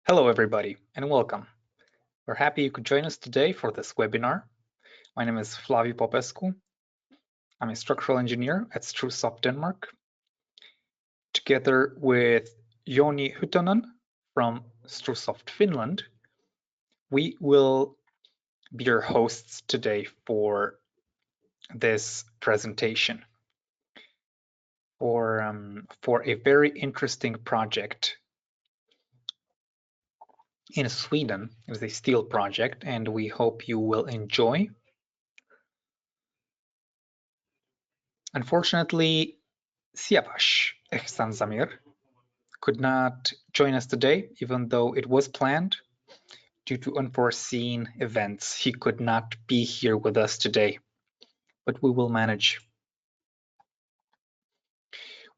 Hello, everybody, and welcome. We're happy you could join us today for this webinar. My name is Flavio Popescu. I'm a structural engineer at Strusoft, Denmark. Together with Joni Huttonen from Strusoft, Finland, we will be your hosts today for this presentation for a very interesting project in Sweden. It is a steel project, and we hope you will enjoy. Unfortunately, Siavash Ehsanzamir could not join us today, even though it was planned. Due to unforeseen events, he could not be here with us today, but we will manage.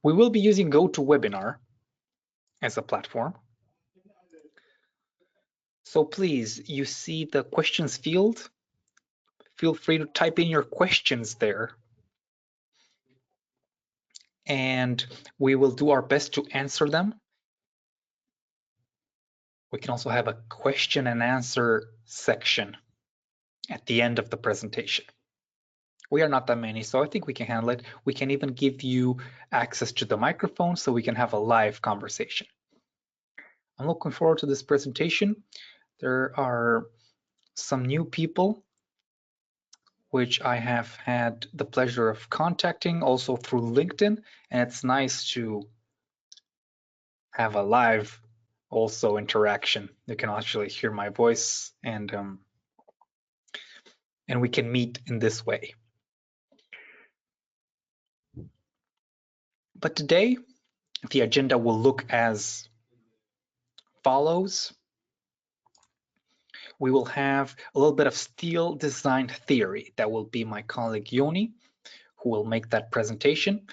We will be using GoToWebinar as a platform. So please, you see the questions field? Feel free to type in your questions there. And we will do our best to answer them. We can also have a question and answer section at the end of the presentation. We are not that many, so I think we can handle it. We can even give you access to the microphone so we can have a live conversation. I'm looking forward to this presentation. There are some new people which I have had the pleasure of contacting also through LinkedIn, and it's nice to have a live also interaction. You can actually hear my voice and we can meet in this way. But today, the agenda will look as follows. We will have a little bit of steel design theory. That will be my colleague Joni, who will make that presentation.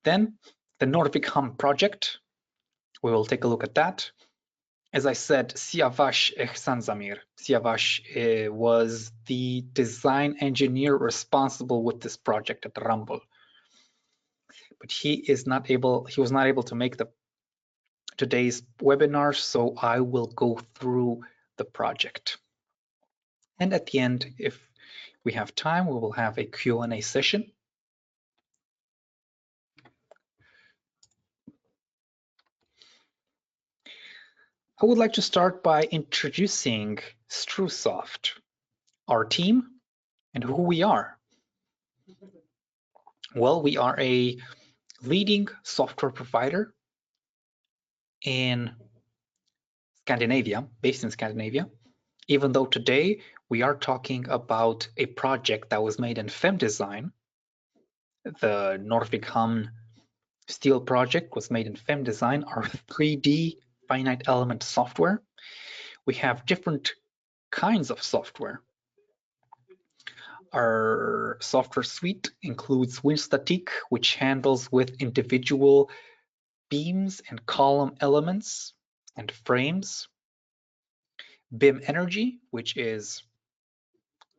Then the Norvik project. We will take a look at that. As I said, Siavash Ehsanzamir. Siavash was the design engineer responsible with this project at Ramboll. But he was not able to make today's webinar, so I will go through the project. And at the end, if we have time, we will have a Q&A session. I would like to start by introducing Strusoft, our team, and who we are. Well, we are a leading software provider in Scandinavia, based in Scandinavia, even though today we are talking about a project that was made in FEM-Design. The Norvik steel project was made in FEM-Design, our 3D finite element software. We have different kinds of software. Our software suite includes WinStatic, which handles with individual beams and column elements and frames. BIM Energy, which is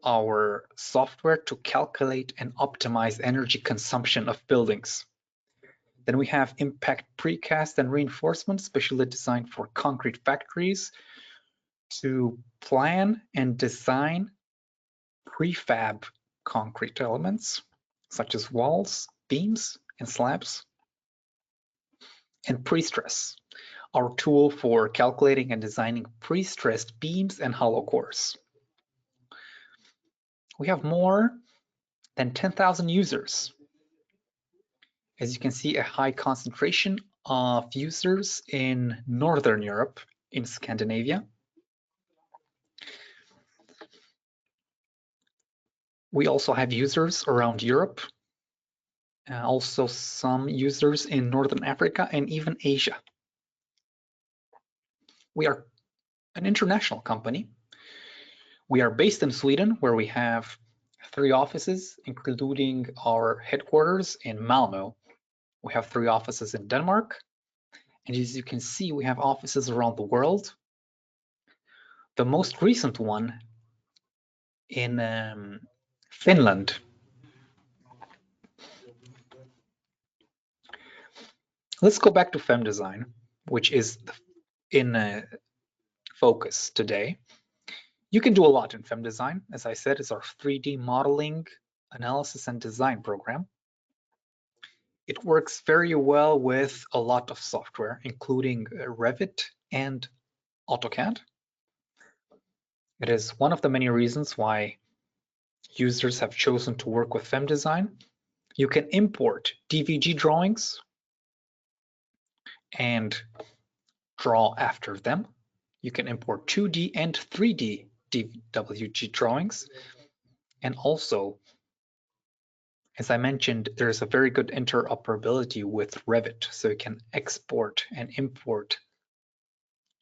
our software to calculate and optimize energy consumption of buildings. Then we have Impact Precast and Reinforcement, specially designed for concrete factories to plan and design prefab concrete elements, such as walls, beams, and slabs. And Prestress, our tool for calculating and designing pre-stressed beams and hollow cores. We have more than 10,000 users. As you can see, a high concentration of users in Northern Europe, in Scandinavia. We also have users around Europe, also some users in Northern Africa and even Asia. We are an international company. We are based in Sweden, where we have 3 offices, including our headquarters in Malmö. We have 3 offices in Denmark, and as you can see, we have offices around the world. The most recent one in Finland. Let's go back to FEM-Design, which is in focus today. You can do a lot in FEM-Design. As I said, it's our 3D modeling, analysis, and design program. It works very well with a lot of software, including Revit and AutoCAD. It is one of the many reasons why users have chosen to work with FEM-Design. You can import DVG drawings and draw after them. You can import 2D and 3D DWG drawings. And also, as I mentioned, there's a very good interoperability with Revit, so you can export and import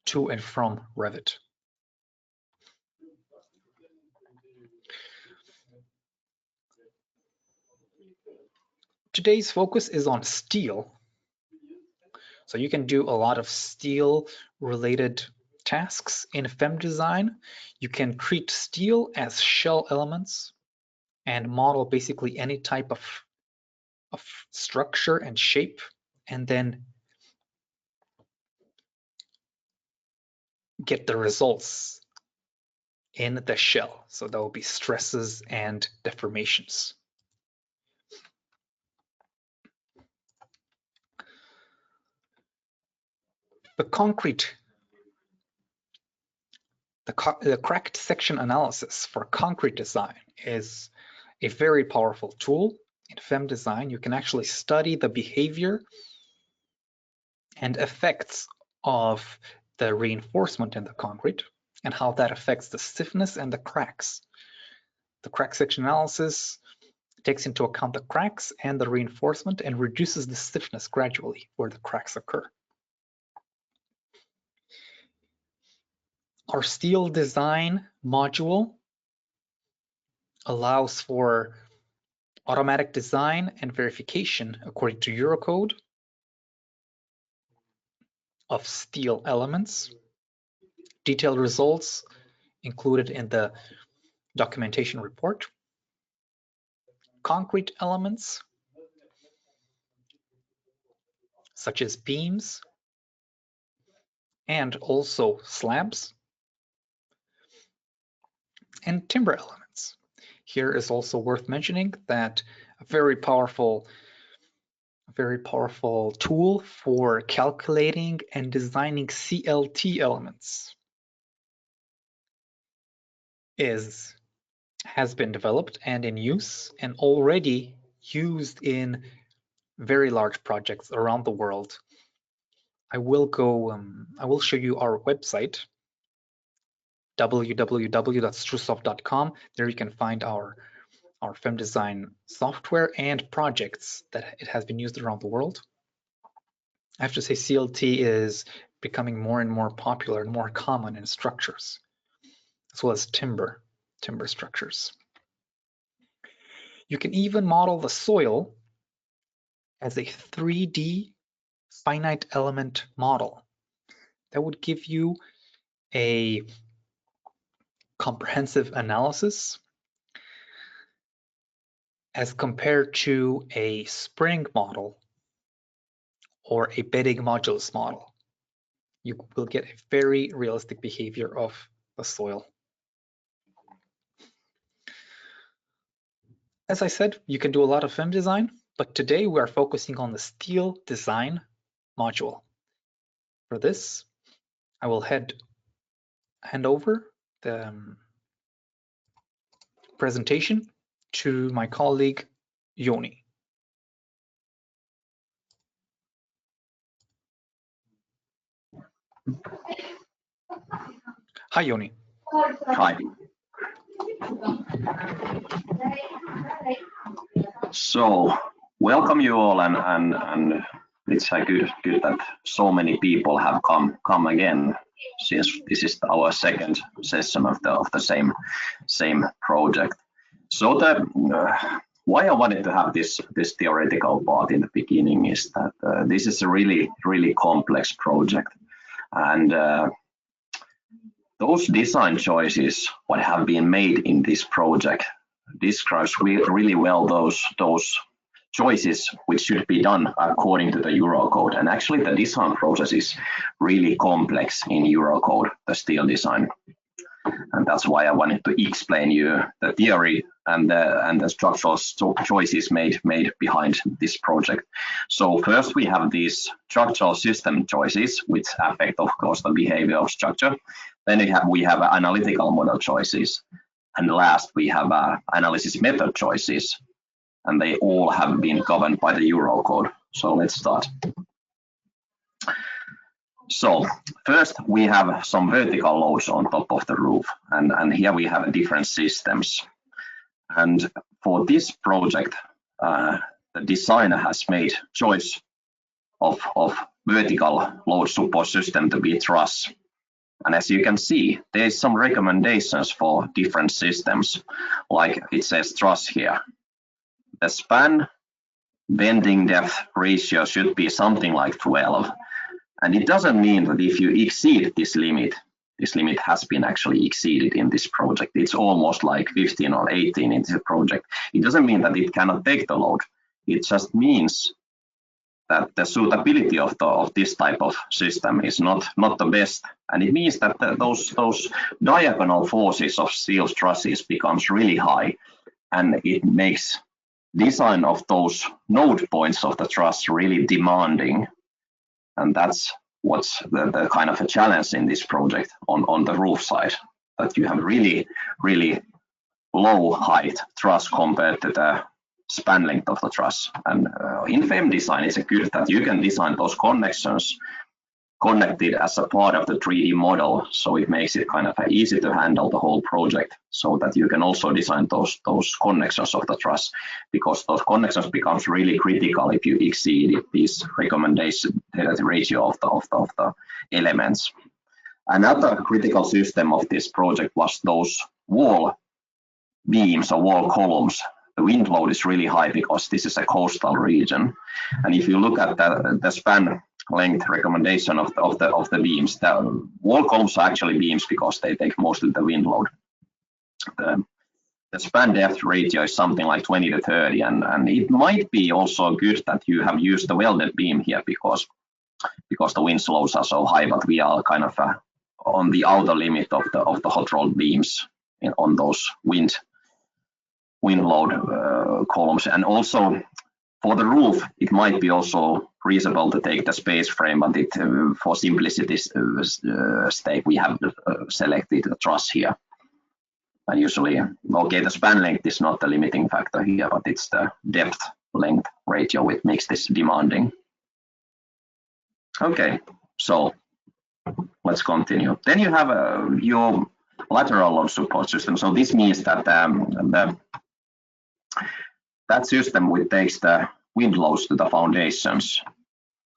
to and from Revit. Today's focus is on steel. So you can do a lot of steel-related tasks in FEM-Design. You can treat steel as shell elements and model basically any type of structure and shape, and then get the results in the shell. So there will be stresses and deformations. The cracked section analysis for concrete design is a very powerful tool. In FEM-Design, you can actually study the behavior and effects of the reinforcement in the concrete and how that affects the stiffness and the cracks. The crack section analysis takes into account the cracks and the reinforcement and reduces the stiffness gradually where the cracks occur. Our steel design module allows for automatic design and verification according to Eurocode of steel elements. Detailed results included in the documentation report. Concrete elements such as beams and also slabs, and timber elements. Here is also worth mentioning that a very powerful tool for calculating and designing CLT elements has been developed and in use and already used in very large projects around the world. I will show you our website, www.strusoft.com. There you can find our FEM-Design software and projects that it has been used around the world. I have to say CLT is becoming more and more popular and more common in structures, as well as timber structures. You can even model the soil as a 3D finite element model. That would give you a comprehensive analysis as compared to a spring model or a bedding modulus model. You will get a very realistic behavior of the soil. As I said, you can do a lot of FEM-Design, but today we are focusing on the steel design module. For this, I will hand over the presentation to my colleague, Joni. Hi, Joni. Hi. So, welcome you all, and it's good that so many people have come again, since this is our second session of the same project. So why I wanted to have this theoretical part in the beginning is that this is a really complex project, and those design choices what have been made in this project describes really well those choices which should be done according to the Eurocode. And actually the design process is really complex in Eurocode, the steel design. And that's why I wanted to explain you the theory and the structural choices made behind this project. So first we have these structural system choices, which affect, of course, the behavior of structure. Then we have analytical model choices. And last, we have analysis method choices. And they all have been governed by the Eurocode. So let's start. So first we have some vertical loads on top of the roof, and here we have different systems. And for this project, the designer has made choice of vertical load support system to be truss. And as you can see, there is some recommendations for different systems, like it says truss here. The span bending depth ratio should be something like 12. And it doesn't mean that if you exceed this limit has been actually exceeded in this project. It's almost like 15 or 18 in this project. It doesn't mean that it cannot take the load. It just means that the suitability of this type of system is not the best. And it means that those diagonal forces of steel trusses becomes really high. And it makes design of those node points of the truss really demanding. And that's what's the kind of a challenge in this project on the roof side, that you have really low height truss compared to the span length of the truss. And in FEM-Design, it's good that you can design those connections connected as a part of the 3D model, so it makes it kind of easy to handle the whole project, so that you can also design those connections of the truss, because those connections becomes really critical if you exceed this recommendation ratio of the elements. Another critical system of this project was those wall beams or wall columns. The wind load is really high because this is a coastal region, and if you look at the span length recommendation of the beams, the wall columns are actually beams because they take mostly the wind load. The span depth ratio is something like 20 to 30, and it might be also good that you have used the welded beam here because the wind loads are so high, but we are kind of on the outer limit of the hot rolled beams on those wind load columns. And also for the roof, it might be also reasonable to take the space frame, but for simplicity's sake, we have selected the truss here. And usually, okay, the span length is not the limiting factor here, but it's the depth length ratio which makes this demanding. Okay, so let's continue. Then you have your lateral load support system. So this means that that system which takes the wind loads to the foundations.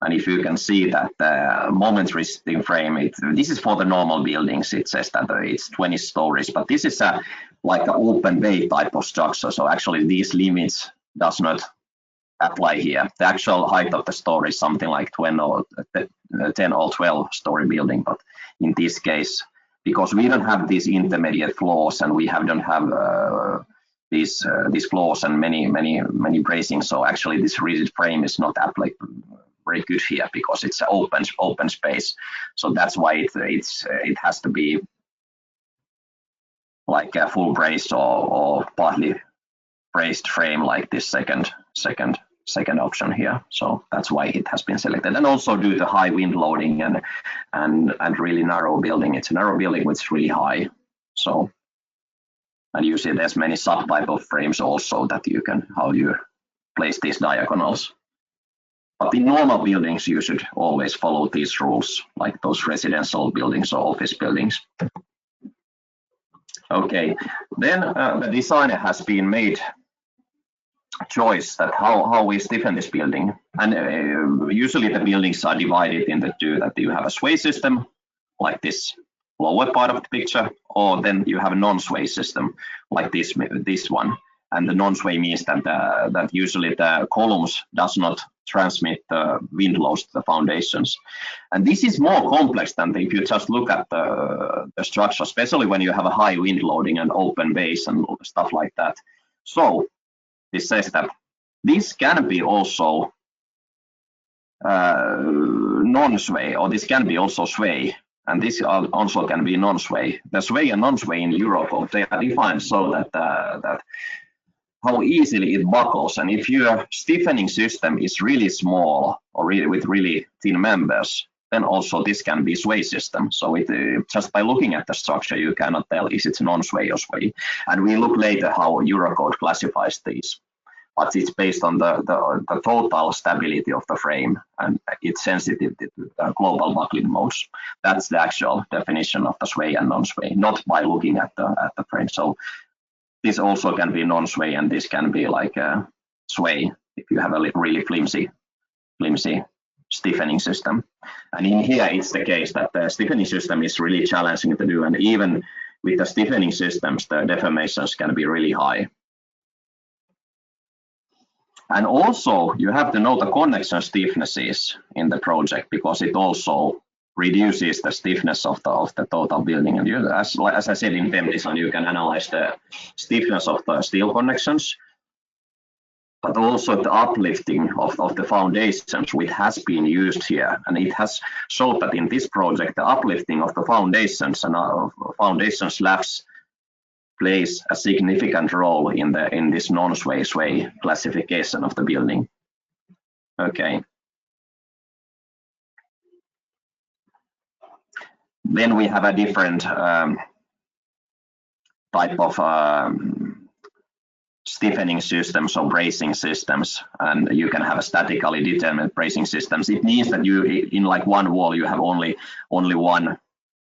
And if you can see that the moment resisting frame, this is for the normal buildings. It says that it's 20 stories, but this is like an open bay type of structure. So actually these limits does not apply here. The actual height of the story is something like 10 or 12 story building. But in this case, because we don't have these intermediate floors and we don't have these floors and many bracing, so actually this rigid frame is not applicable very good here because it's an open space. So that's why it has to be like a full brace or partly braced frame, like this second option here. So that's why it has been selected. And also due to high wind loading and really narrow building. It's a narrow building which is really high. So, and you see there's many subtype of frames also that you can, how you place these diagonals. But in normal buildings, you should always follow these rules, like those residential buildings or office buildings. Okay, then the designer has been made choice that how we stiffen this building. And usually the buildings are divided into two, that you have a sway system, like this lower part of the picture, or then you have a non-sway system, like this one. And the non-sway means that that usually the columns does not transmit the wind loads to the foundations. And this is more complex than if you just look at the structure, especially when you have a high wind loading and open base and stuff like that. So this says that This can be also non-sway, or this can be also sway, and this also can be non-sway. The sway and non-sway in Eurocode, they are defined so that how easily it buckles, and if your stiffening system is really small or really with really thin members, then also this can be sway system. So just by looking at the structure, you cannot tell if it's non-sway or sway. And we look later how Eurocode classifies these. But it's based on the total stability of the frame, and it's sensitive to the global buckling modes. That's the actual definition of the sway and non-sway, not by looking at the frame. So this also can be non-sway, and this can be like a sway if you have a really flimsy stiffening system. And in here, it's the case that the stiffening system is really challenging to do, and even with the stiffening systems, the deformations can be really high. And also, you have to know the connection stiffnesses in the project, because it also reduces the stiffness of the total building. And you, as I said, in FEM-Design, you can analyze the stiffness of the steel connections, but also the uplifting of the foundations, which has been used here. And it has showed that in this project, the uplifting of the foundations and foundation slabs plays a significant role in this non-sway sway classification of the building. Okay. Then we have a different type of stiffening systems or bracing systems, and you can have a statically determined bracing systems. It means that you, in like one wall, you have only one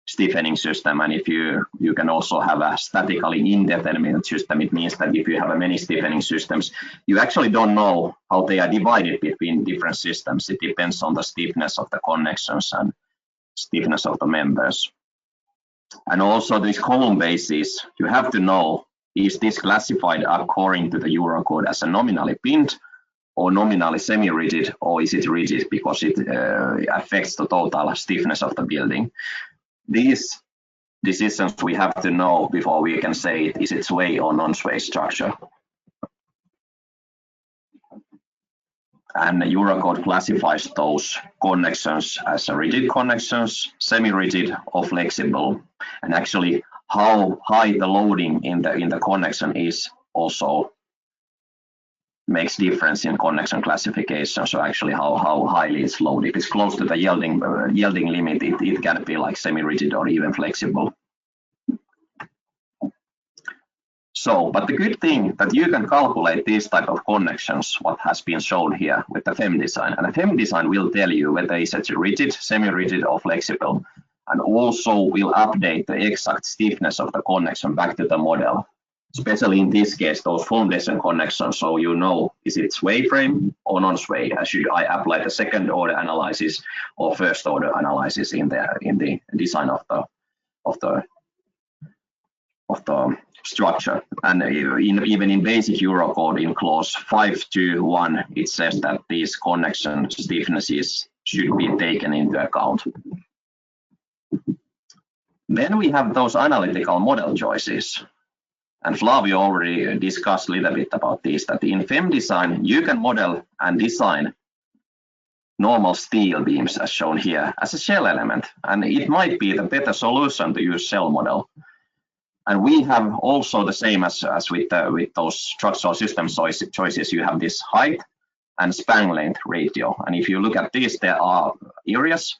stiffening system, and if you can also have a statically indeterminate system. It means that if you have many stiffening systems, you actually don't know how they are divided between different systems. It depends on the stiffness of the connections and stiffness of the members. And also these column bases, you have to know, is this classified according to the Eurocode as a nominally pinned or nominally semi-rigid, or is it rigid because it affects the total stiffness of the building? These decisions we have to know before we can say, is it sway or non-sway structure? And Eurocode classifies those connections as rigid connections, semi-rigid, or flexible. And actually, how high the loading in the connection is also makes difference in connection classification. So actually, how highly it's loaded. If it's close to the yielding limit, it can be like semi-rigid or even flexible. So, but the good thing that you can calculate these type of connections, what has been shown here with the FEM-Design, and the FEM-Design will tell you whether it's rigid, semi-rigid, or flexible, and also will update the exact stiffness of the connection back to the model. Especially in this case, those foundation connections, so you know, is it sway frame or non-sway? Should I apply the second order analysis or first order analysis in the design of the structure? And even in basic Eurocode, in clause 5.2.1, it says that these connection stiffnesses should be taken into account. Then we have those analytical model choices. And Flavio already discussed a little bit about this, that in FEM-Design, you can model and design normal steel beams as shown here as a shell element. And it might be the better solution to use shell model. And we have also the same as with those structural system choices, you have this height and span length ratio. And if you look at this, there are areas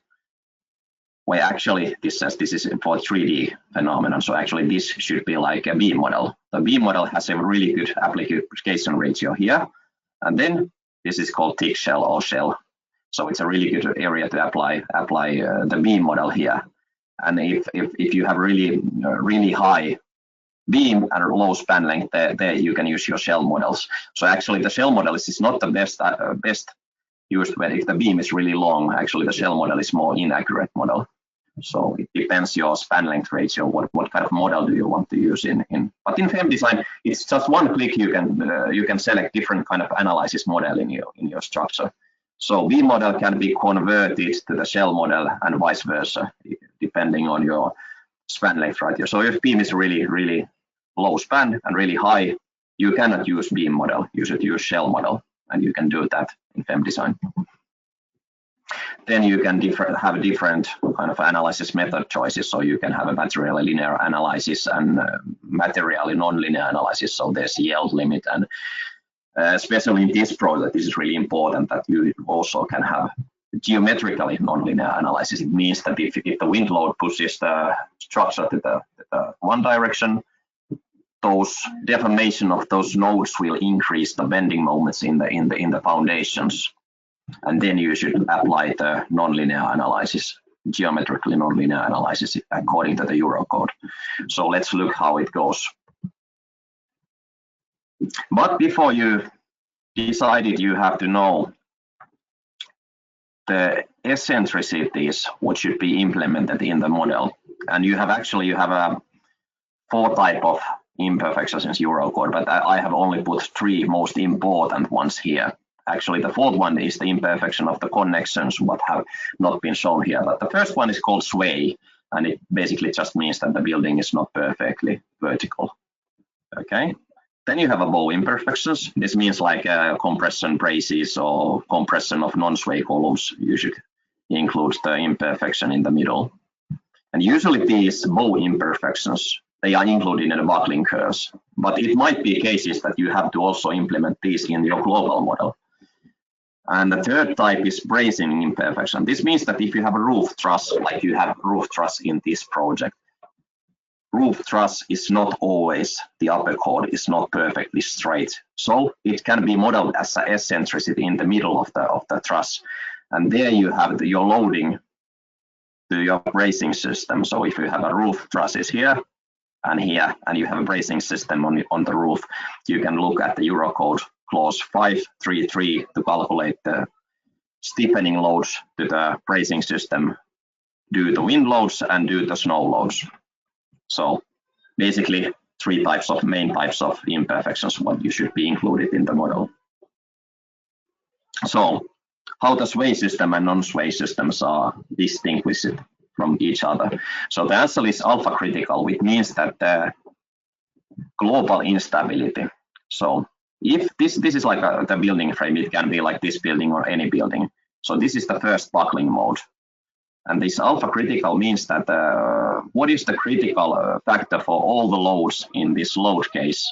where actually this says this is for 3D phenomenon. So actually this should be like a beam model. The beam model has a really good application ratio here. And then this is called thick shell or shell. So it's a really good area to apply the beam model here. And if you have really high beam and low span length, there you can use your shell models. So actually the shell model is not the best used when if the beam is really long. Actually the shell model is more inaccurate model. So it depends your span length ratio, what kind of model do you want to use in. But in FEM-Design, it's just one click you can select different kind of analysis model in your structure. So beam model can be converted to the shell model and vice versa, depending on your span length ratio. So if beam is really low span and really high, you cannot use beam model, you should use shell model. and you can do that in FEM-Design. Then you can have different kind of analysis method choices. So you can have a materially linear analysis and materially non-linear analysis. So there's yield limit, and especially in this project, this is really important that you also can have geometrically non-linear analysis. It means that if the wind load pushes the structure to the one direction, those deformation of those nodes will increase the bending moments in the foundations. And then you should apply the nonlinear analysis, geometrically nonlinear analysis according to the Eurocode. So let's look how it goes. But before you decide it, you have to know the eccentricities which should be implemented in the model. And you have a 4 type of imperfections in Eurocode, but I have only put 3 most important ones here. Actually, the 4th one is the imperfection of the connections, what have not been shown here. But the first one is called sway, and it basically just means that the building is not perfectly vertical. Okay. Then you have a bow imperfections. This means like compression braces or compression of non-sway columns. You should include the imperfection in the middle. And usually these bow imperfections, they are included in the buckling curves. But it might be cases that you have to also implement these in your global model. And the 3rd type is bracing imperfection. This means that if you have a roof truss, like you have roof truss in this project, roof truss is not always, the upper chord is not perfectly straight. So it can be modeled as an eccentricity in the middle of the truss. And there you have your loading to your bracing system. So if you have a roof trusses here, and you have a bracing system on the roof, you can look at the Eurocode clause 533 to calculate the stiffening loads to the bracing system, do the wind loads and do the snow loads. So basically 3 main types of imperfections what you should be included in the model. So how the sway system and non-sway systems are distinguished from each other. So the answer is alpha critical, which means that the global instability. So if this is like the building frame, it can be like this building or any building. So this is the first buckling mode. And this alpha critical means that what is the critical factor for all the loads in this load case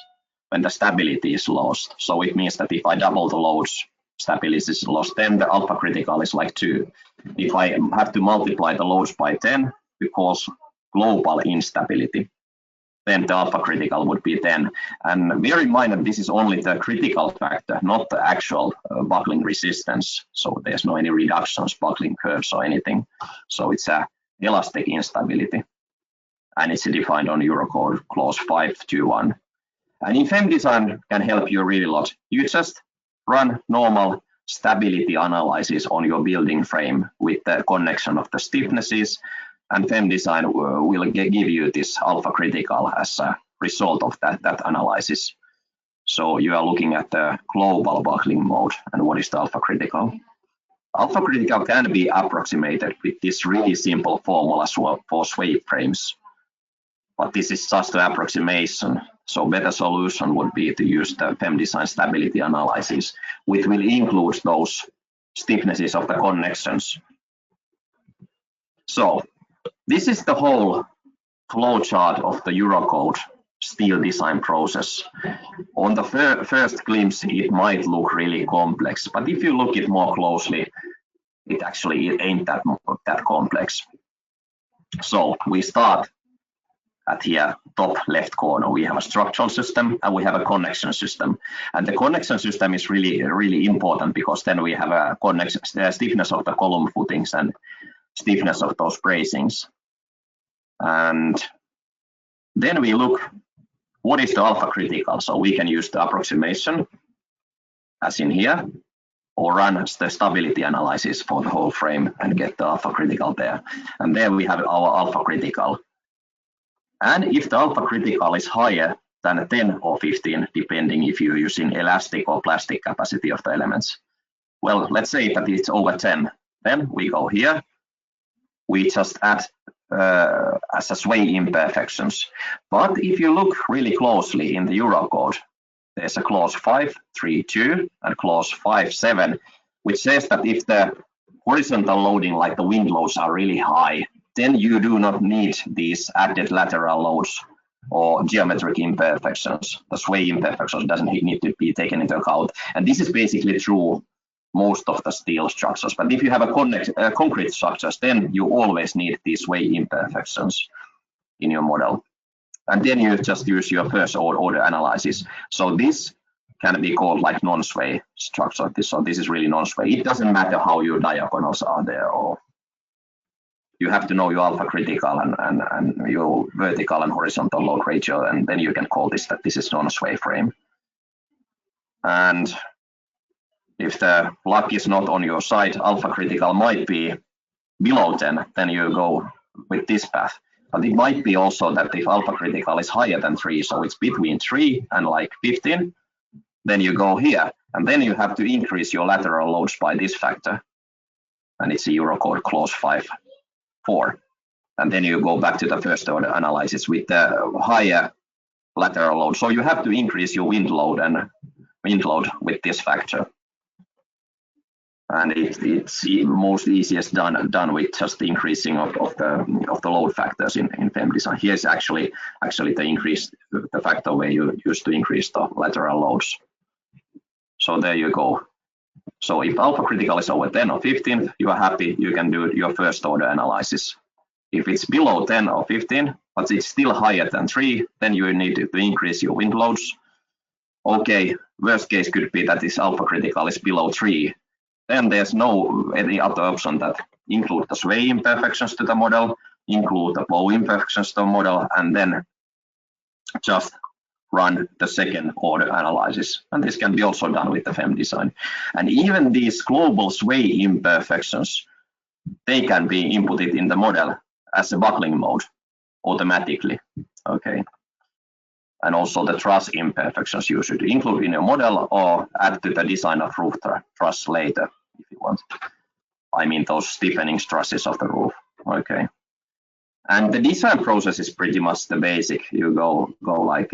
when the stability is lost. So it means that if I double the loads, stability is lost, then the alpha critical is like 2. If I have to multiply the loads by 10 because global instability, then the alpha critical would be 10. And bear in mind that this is only the critical factor, not the actual buckling resistance. So there's no any reductions, buckling curves or anything. So it's a elastic instability. And it's defined on Eurocode clause 521. And in FEM-Design can help you really a lot. You just run normal stability analysis on your building frame with the connection of the stiffnesses, and FEM-Design will give you this alpha critical as a result of that analysis. So you are looking at the global buckling mode and what is the alpha critical. Alpha critical can be approximated with this really simple formula for sway frames, but this is just an approximation. So better solution would be to use the FEM-Design stability analysis, which will include those stiffnesses of the connections. So this is the whole flowchart of the Eurocode steel design process. On the first glimpse, it might look really complex, but if you look it more closely, it actually ain't that complex. So we start at here, top left corner, we have a structural system and we have a connection system. And the connection system is really important because then we have a connection, stiffness of the column footings and stiffness of those bracings. And then we look, what is the alpha critical? So we can use the approximation as in here, or run the stability analysis for the whole frame and get the alpha critical there. And there we have our alpha critical. And if the alpha critical is higher than 10 or 15, depending if you're using elastic or plastic capacity of the elements. Well, let's say that it's over 10, then we go here. We just add as a sway imperfections. But if you look really closely in the Eurocode, there's a clause 5.3.2 and clause 5.7, which says that if the horizontal loading, like the wind loads, are really high, then you do not need these added lateral loads or geometric imperfections. The sway imperfections doesn't need to be taken into account. And this is basically true most of the steel structures. But if you have a concrete structures, then you always need these sway imperfections in your model. And then you just use your first order analysis. So this can be called like non-sway structure. So this is really non-sway. It doesn't matter how your diagonals are there, or you have to know your alpha critical and your vertical and horizontal load ratio, and then you can call this that this is non-sway frame. And if the luck is not on your side, alpha critical might be below 10, then you go with this path. But it might be also that if alpha critical is higher than 3, so it's between 3 and like 15, then you go here, and then you have to increase your lateral loads by this factor, and it's a Eurocode clause 5.4, and then you go back to the first order analysis with the higher lateral load. So you have to increase your wind load with this factor, and it's most easiest done with just the increasing of the load factors in FEM-Design. Here's actually the increase, the factor where you used to increase the lateral loads. So there you go. So if alpha critical is over 10 or 15, you are happy, you can do your first order analysis. If it's below 10 or 15, but it's still higher than 3, then you need to increase your wind loads. Okay, worst case could be that this alpha critical is below 3. Then there's no any other option that include the sway imperfections to the model, include the blow imperfections to the model, and then just run the second order analysis. And this can be also done with the FEM-Design. And even these global sway imperfections, they can be inputted in the model as a buckling mode automatically. Okay. And also the truss imperfections you should include in your model or add to the design of roof truss later if you want. I mean those stiffening trusses of the roof. Okay. And the design process is pretty much the basic. You go like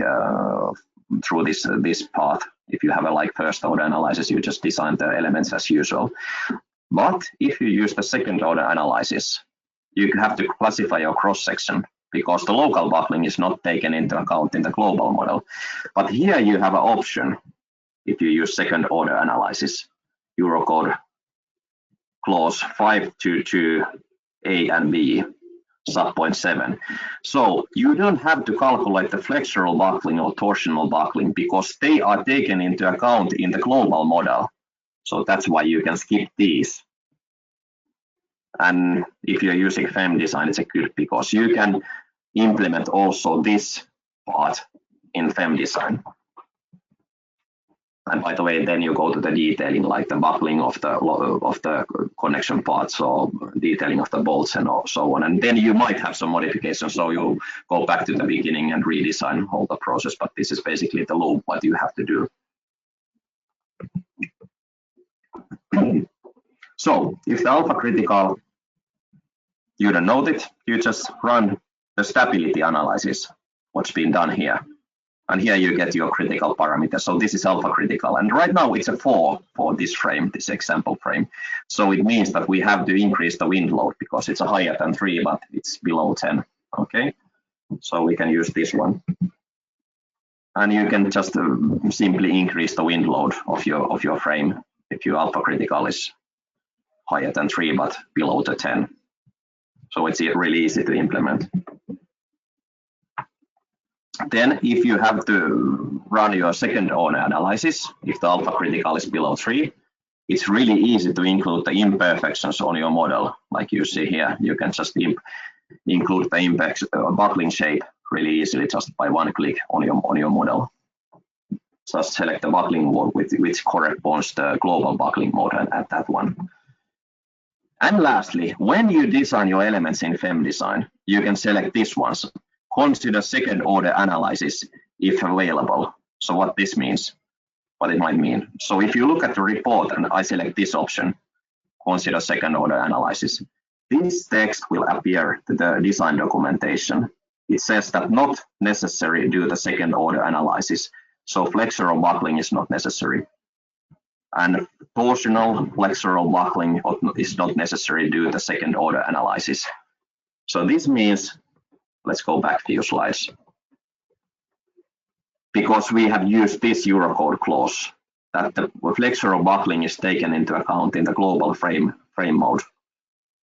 through this path. If you have a like first order analysis, you just design the elements as usual. But if you use the second order analysis, you have to classify your cross section because the local buckling is not taken into account in the global model. But here you have an option if you use second order analysis, Eurocode clause 5.2.2 A and B. Sub 0.7. So you don't have to calculate the flexural buckling or torsional buckling because they are taken into account in the global model. So that's why you can skip these. And if you're using FEM-Design, it's good because you can implement also this part in FEM-Design. And by the way, then you go to the detailing, like the buckling of the connection parts or detailing of the bolts and so on. And then you might have some modifications, so you go back to the beginning and redesign all the process. But this is basically the loop what you have to do. So if the alpha critical, you don't know it, you just run the stability analysis, what's been done here. And here you get your critical parameter. So this is alpha critical. And right now it's a 4 for this frame, this example frame. So it means that we have to increase the wind load because it's a higher than 3, but it's below 10. Okay. So we can use this one. And you can just simply increase the wind load of your frame if your alpha critical is higher than 3, but below the 10. So it's really easy to implement. Then if you have to run your second order analysis, if the alpha critical is below 3, it's really easy to include the imperfections on your model. Like you see here, you can just include the buckling shape really easily just by one click on your model. Just select the buckling mode which corresponds to the global buckling mode and add that one. And lastly, when you design your elements in FEM-Design, you can select these ones. Consider second order analysis if available. So what this means, what it might mean. So if you look at the report and I select this option, consider second order analysis, this text will appear to the design documentation. It says that not necessary to do the second order analysis. So flexural buckling is not necessary. And torsional flexural buckling is not necessary due to the second order analysis. So this means, let's go back a few slides. Because we have used this Eurocode clause, that the flexural buckling is taken into account in the global frame mode,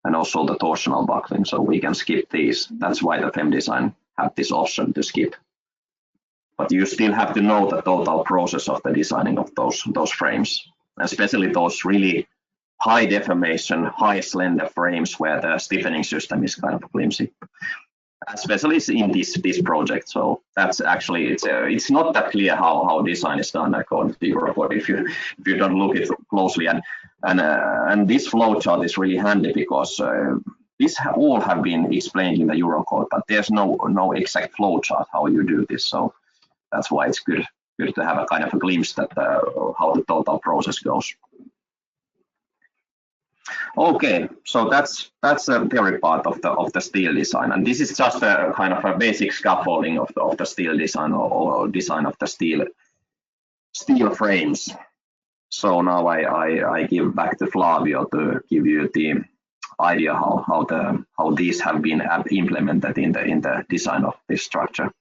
and also the torsional buckling, so we can skip these. That's why the FEM-Design have this option to skip. But you still have to know the total process of the designing of those frames, especially those really high deformation, high slender frames where the stiffening system is kind of flimsy, especially in this project. So that's actually, it's not that clear how design is done according to Eurocode if you don't look it closely. And this flowchart is really handy because these all have been explained in the Eurocode, but there's no exact flowchart how you do this. So that's why it's good to have a kind of a glimpse that how the total process goes. Okay, so that's a theory part of the steel design, and this is just a kind of a basic scaffolding of the steel design or design of the steel frames. So now I give back to Flavio to give you the idea how these have been implemented in the design of this structure.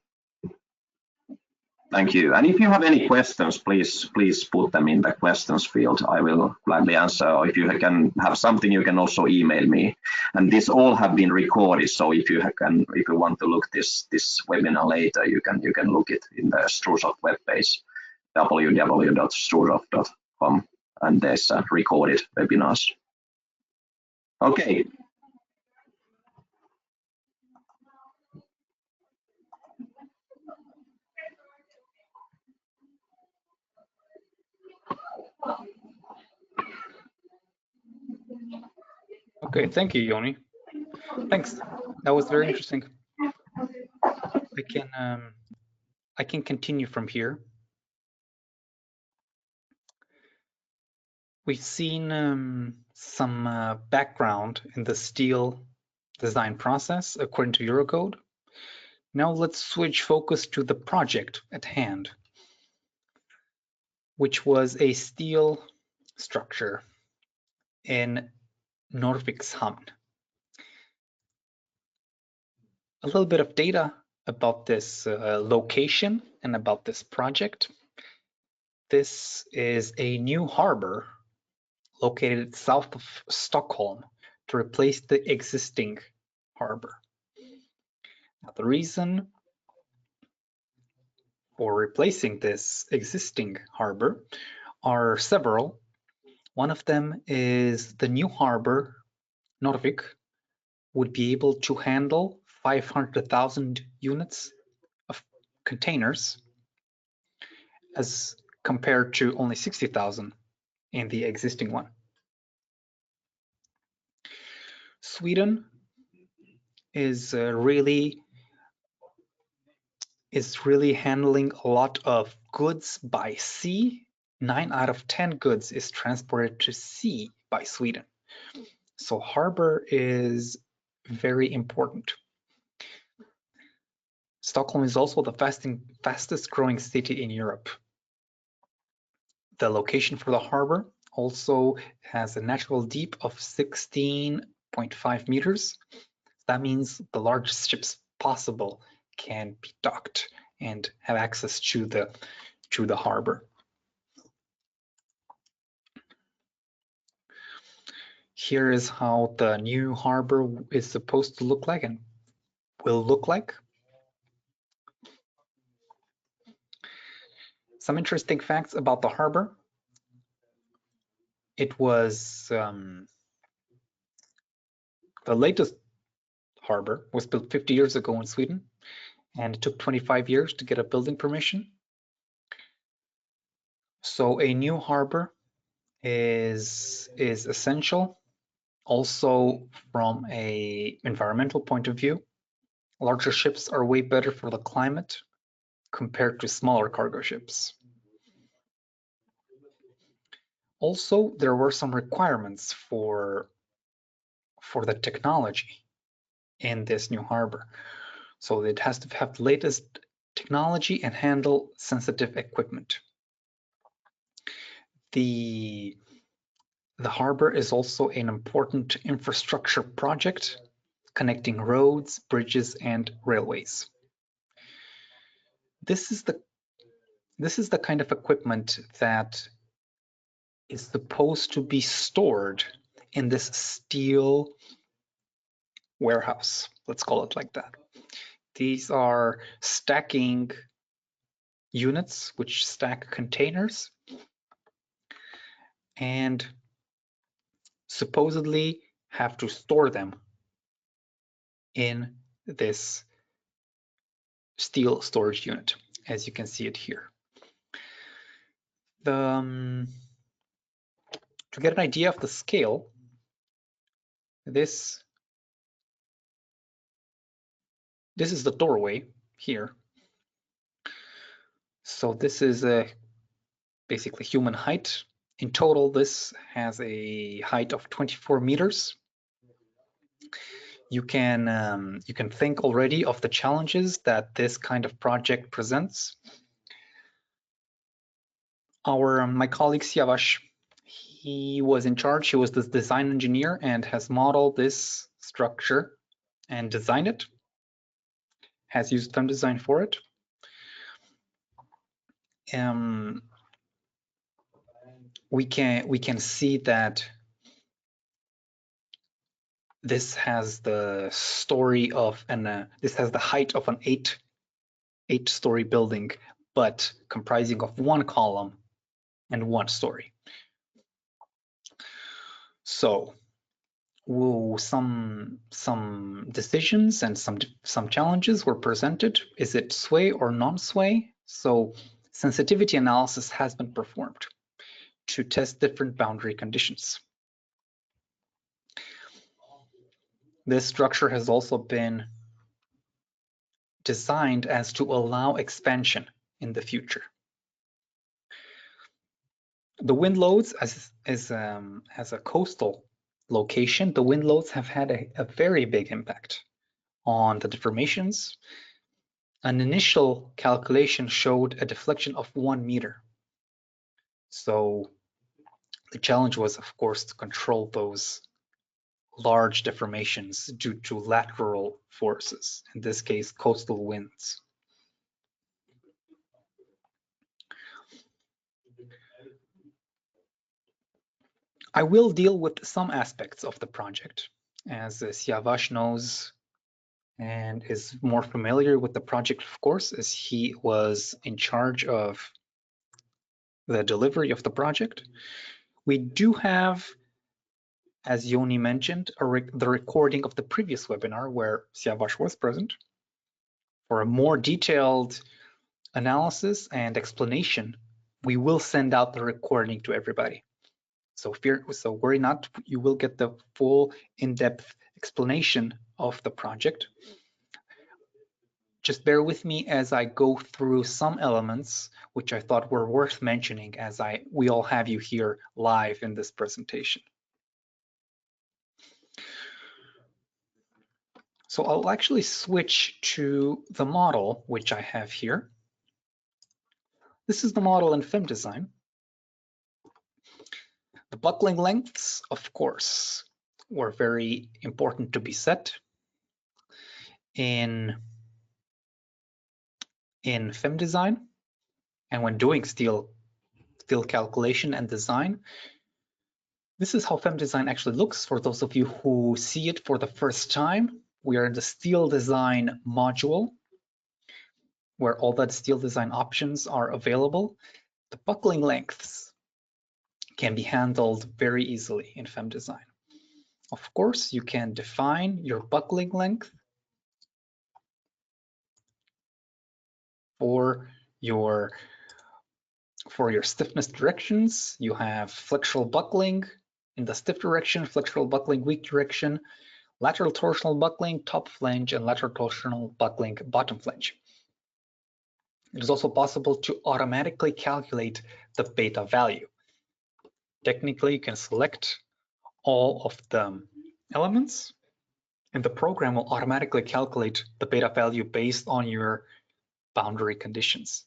Thank you. And if you have any questions, please put them in the questions field. I will gladly answer. Or if you can have something, you can also email me. And this all have been recorded. So if you want to look this webinar later, you can look it in the Strusoft webpage, www.strusoft.com, and there's recorded webinars. Okay. Okay, thank you, Joni. Thanks. That was very interesting. I can continue from here. We've seen some background in the steel design process according to Eurocode. Now let's switch focus to the project at hand, which was a steel structure in Norvikshamn. A little bit of data about this location and about this project. This is a new harbor located south of Stockholm to replace the existing harbor. Now, the reason for replacing this existing harbor are several. One of them is the new harbor, Norvik, would be able to handle 500,000 units of containers as compared to only 60,000 in the existing one. Sweden is really handling a lot of goods by sea. 9 out of 10 goods is transported to sea by Sweden. So harbor is very important. Stockholm is also the fastest growing city in Europe. The location for the harbor also has a natural deep of 16.5 meters. That means the largest ships possible can be docked and have access to the harbor. Here is how the new harbor is supposed to look like and will look like. Some interesting facts about the harbor. It was the latest harbor was built 50 years ago in Sweden, and it took 25 years to get a building permission. So a new harbor is essential. Also, from an environmental point of view, larger ships are way better for the climate compared to smaller cargo ships. Also, there were some requirements for the technology in this new harbor. So it has to have the latest technology and handle sensitive equipment. The harbor is also an important infrastructure project connecting roads, bridges, and railways. This is the kind of equipment that is supposed to be stored in this steel warehouse. Let's call it like that. These are stacking units which stack containers and supposedly have to store them in this steel storage unit, as you can see it here. To get an idea of the scale, this is the doorway here. So this is basically human height. In total, this has a height of 24 meters. You can think already of the challenges that this kind of project presents. My colleague Siavash, he was in charge. He was the design engineer and has modeled this structure and designed it. Has used FEM-Design for it. We can see that this has the story of this has the height of an eight-story building, but comprising of one column and one story. So some decisions and some challenges were presented. Is it sway or non-sway? So sensitivity analysis has been performed to test different boundary conditions. This structure has also been designed as to allow expansion in the future. The wind loads, as a coastal location, the wind loads have had a very big impact on the deformations. An initial calculation showed a deflection of 1 meter. So the challenge was, of course, to control those large deformations due to lateral forces, in this case, coastal winds. I will deal with some aspects of the project, as Siavash knows and is more familiar with the project, of course, as he was in charge of the delivery of the project. We do have, as Yoni mentioned, the recording of the previous webinar where Siavash was present. For a more detailed analysis and explanation, we will send out the recording to everybody. So worry not, you will get the full in-depth explanation of the project. Just bear with me as I go through some elements which I thought were worth mentioning as we all have you here live in this presentation. So I'll actually switch to the model which I have here. This is the model in FEM-Design. The buckling lengths, of course, were very important to be set in FEM-Design, and when doing steel calculation and design. This is how FEM-Design actually looks for those of you who see it for the first time. We are in the steel design module where all that steel design options are available. The buckling lengths can be handled very easily in FEM-Design. Of course, you can define your buckling length for your stiffness directions. You have flexural buckling in the stiff direction, flexural buckling weak direction, lateral torsional buckling top flange, and lateral torsional buckling bottom flange. It is also possible to automatically calculate the beta value. Technically, you can select all of the elements, and the program will automatically calculate the beta value based on your boundary conditions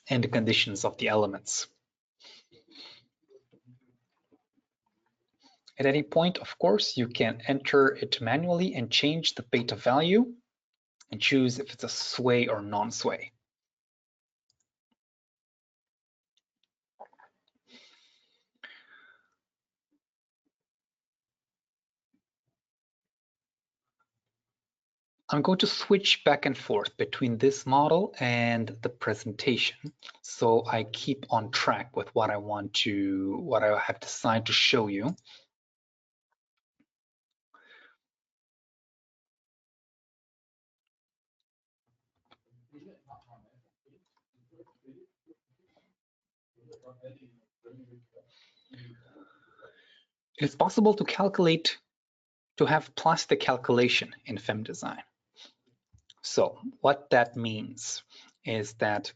and the conditions of the elements. At any point, of course, you can enter it manually and change the beta value and choose if it's a sway or non-sway. I'm going to switch back and forth between this model and the presentation, so I keep on track with what I have decided to show you. It's possible to have plastic calculation in FEM-Design. So what that means is that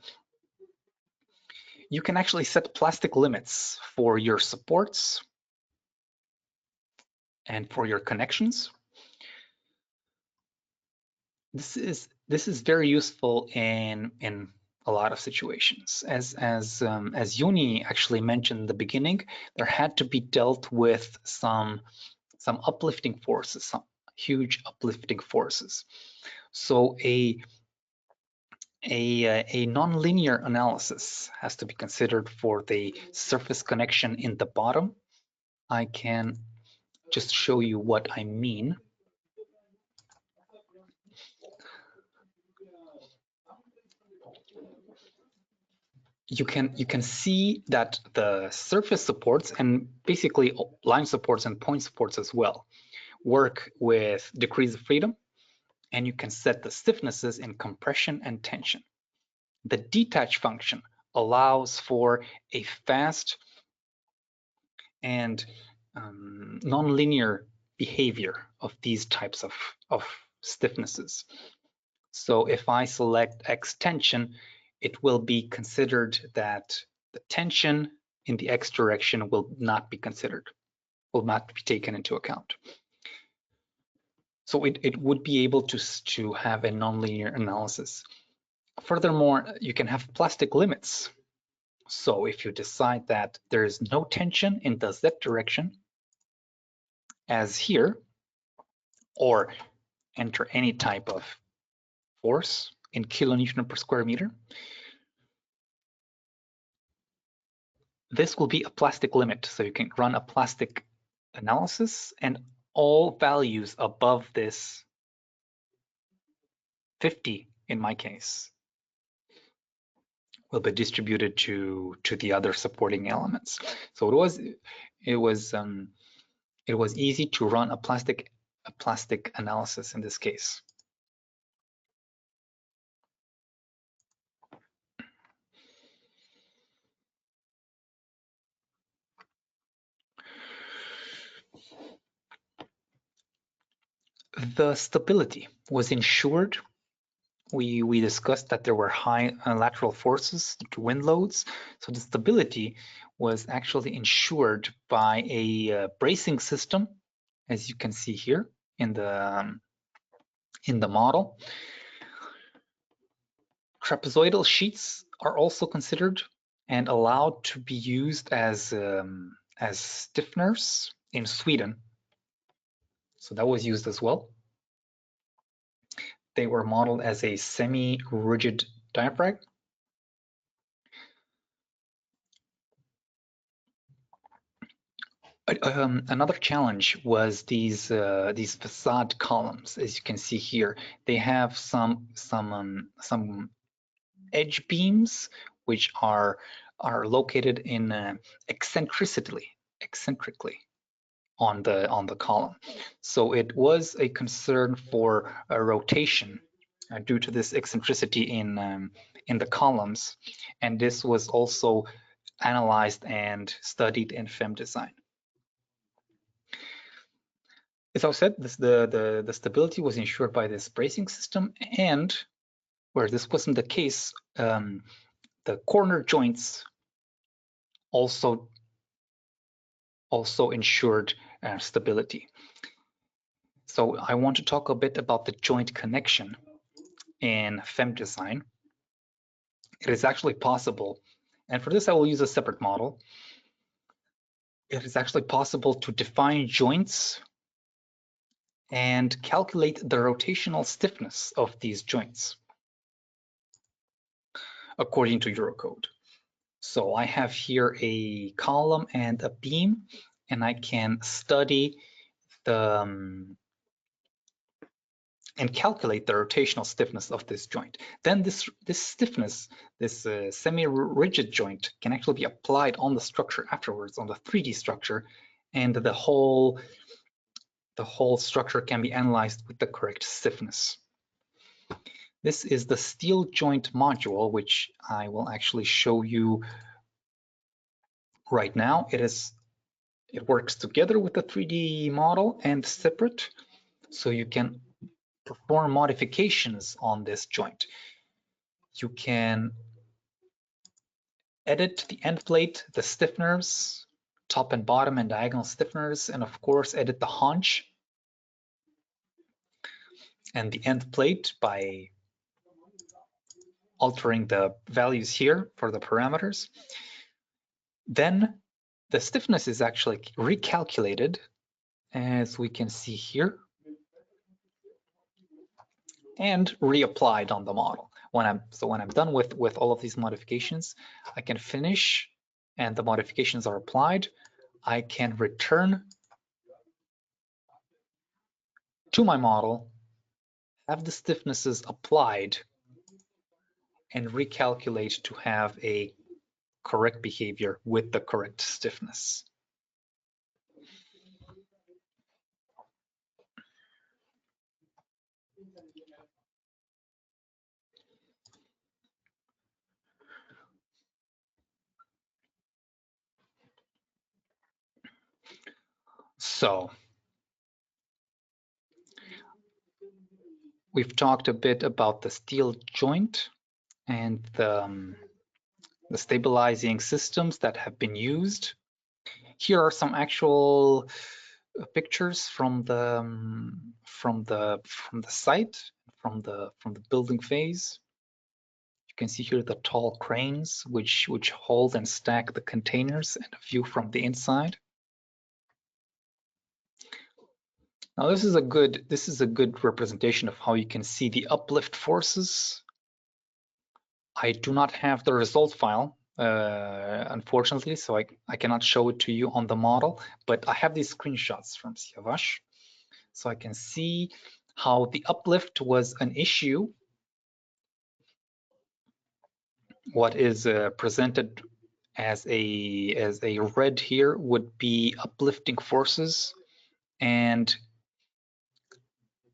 you can actually set plastic limits for your supports and for your connections. This is very useful in a lot of situations. As Juni actually mentioned in the beginning, there had to be dealt with some uplifting forces, some huge uplifting forces. So a nonlinear analysis has to be considered for the surface connection in the bottom. I can just show you what I mean. You can see that the surface supports and basically line supports and point supports as well work with degrees of freedom, and you can set the stiffnesses in compression and tension. The detach function allows for a fast and nonlinear behavior of these types of stiffnesses. So if I select X tension, it will be considered that the tension in the X direction will not be considered, will not be taken into account. So it would be able to have a nonlinear analysis. Furthermore, you can have plastic limits. So if you decide that there is no tension in the Z direction, as here, or enter any type of force in kilonewton per square meter, this will be a plastic limit. So you can run a plastic analysis, and all values above this 50 in my case will be distributed to the other supporting elements. So it was easy to run a plastic analysis in this case. The stability was ensured. We discussed that there were high lateral forces due to wind loads. So the stability was actually ensured by a bracing system, as you can see here in the model. Trapezoidal sheets are also considered and allowed to be used as stiffeners in Sweden. So that was used as well. They were modeled as a semi-rigid diaphragm. Another challenge was these facade columns. As you can see here, they have some edge beams which are located in eccentrically on the column. So it was a concern for rotation due to this eccentricity in the columns, and this was also analyzed and studied in FEM-Design. As I said, the stability was ensured by this bracing system, and where this wasn't the case, the corner joints also ensured stability. So I want to talk a bit about the joint connection. in FEM-Design, it is actually possible, and for this I will use a separate model. It is actually possible to define joints and calculate the rotational stiffness of these joints according to Eurocode. So I have here a column and a beam, and I can study the and calculate the rotational stiffness of this joint. Then this stiffness, this semi-rigid joint, can actually be applied on the structure afterwards, on the 3D structure, and the whole structure can be analyzed with the correct stiffness. This is the steel joint module, which I will actually show you right now. It works together with the 3D model and separate, so you can perform modifications on this joint. You can edit the end plate, the stiffeners, top and bottom and diagonal stiffeners, and of course edit the haunch and the end plate by altering the values here for the parameters. Then the stiffness is actually recalculated, as we can see here, and reapplied on the model. When I'm done with all of these modifications, I can finish and the modifications are applied. I can return to my model, have the stiffnesses applied, and recalculate to have a correct behavior with the correct stiffness. So we've talked a bit about the steel joint and the stabilizing systems that have been used. Here are some actual pictures from the site, from the building phase. You can see here the tall cranes which hold and stack the containers, and a view from the inside. Now this is a good representation of how you can see the uplift forces. I do not have the result file, unfortunately, so I cannot show it to you on the model, but I have these screenshots from Siavash, so I can see how the uplift was an issue. What is presented as a red here would be uplifting forces, and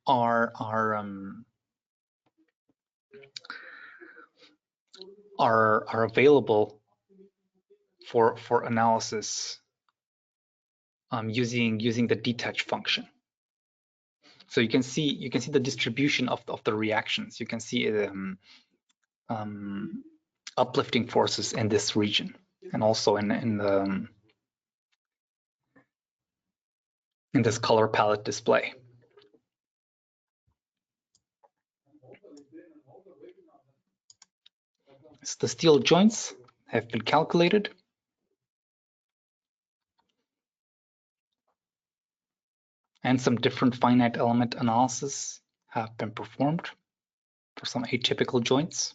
are available for analysis using the detach function. So you can see the distribution of the reactions. You can see uplifting forces in this region, and also in this color palette display. So the steel joints have been calculated. And some different finite element analysis have been performed for some atypical joints.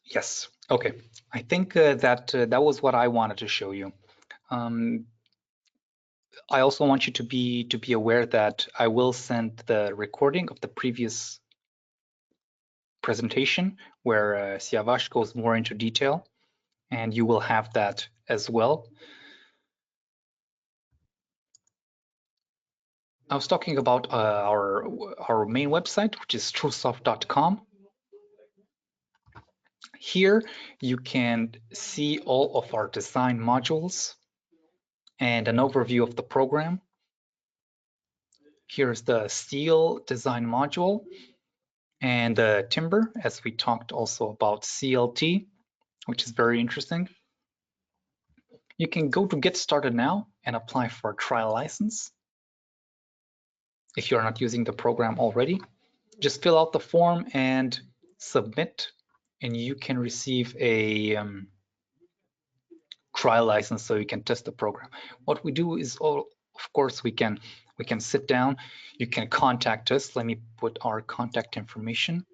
Yes, okay. I think that was what I wanted to show you. I also want you to be aware that I will send the recording of the previous presentation where Siavash goes more into detail, and you will have that as well. I was talking about our main website, which is truesoft.com. Here you can see all of our design modules and an overview of the program. Here's the steel design module and the timber, as we talked also about CLT, which is very interesting. You can go to Get Started Now and apply for a trial license. if you're not using the program already. Just fill out the form and submit, and you can receive a trial license so you can test the program. What we do is, of course, we can sit down. You can contact us. Let me put our contact information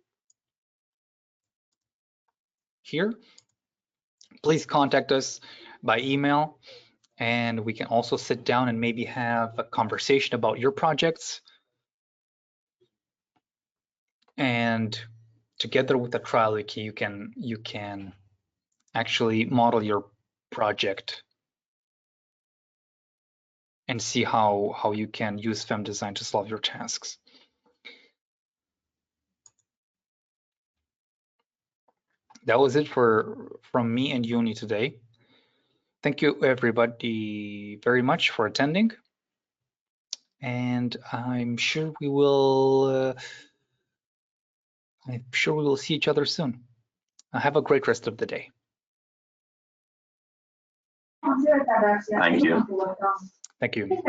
here. Please contact us by email, and we can also sit down and maybe have a conversation about your projects. And together with the trial wiki, you can actually model your project and see how you can use FEM-Design to solve your tasks. That was it from me and Uni today. Thank you everybody very much for attending, and I'm sure we will see each other soon. Have a great rest of the day. Thank you. Thank you.